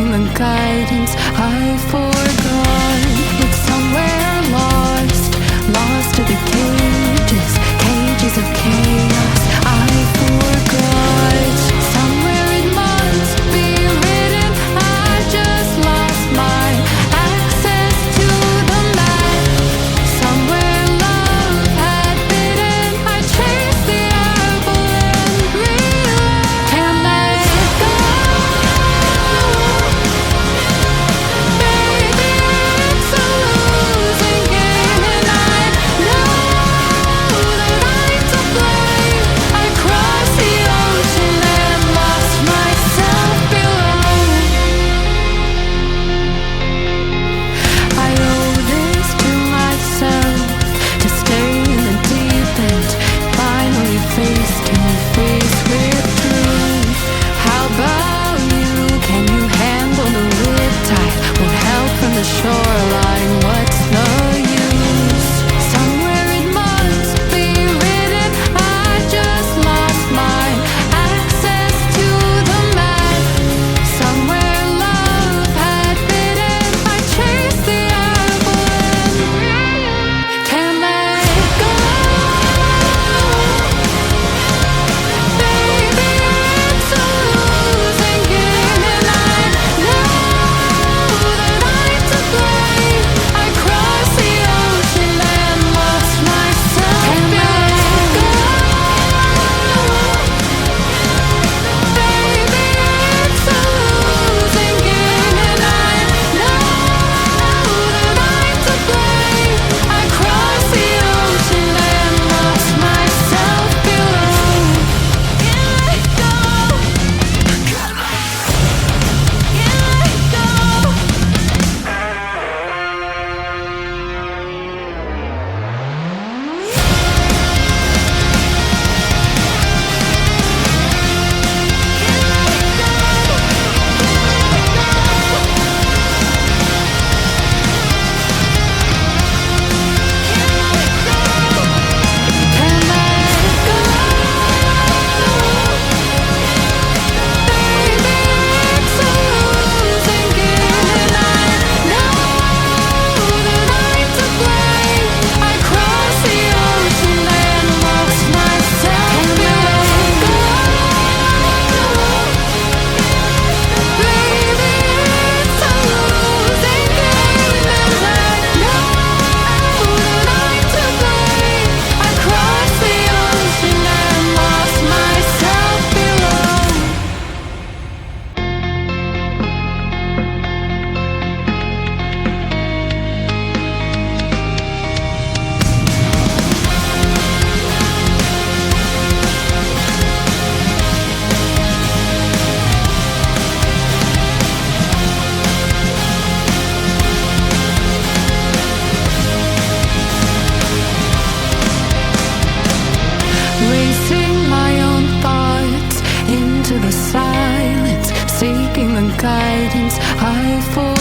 seeking the guidance I forgot. It's somewhere lost, lost to the cages, cages of chaos I forgot. Somewhere it must be written, I just lost my access to the map. Somewhere love had bitten, I chased the apple and realized can't let it go. Baby, it's a losing game, and I know that I'm to blame. I crossed the ocean and lost myself below. I owe this to myself, to stay in the deep end, finally face to face with truth. How about you? Can you handle the riptide? Won't help from the shoreline, what's the use? Somewhere it must be written, I just lost my access to the map. Somewhere love had bitten, I chased the apple and can't let it go. Baby, it's a losing game, and I know that I'm to blame. I crossed the ocean and lost myself. Can't let it go. Baby, it's a losing game, and I know that I'm to blame. I crossed the ocean and lost myself below. Can't let go. Can't let go. Racing my own thoughts into the silence, seeking the guidance I forgot.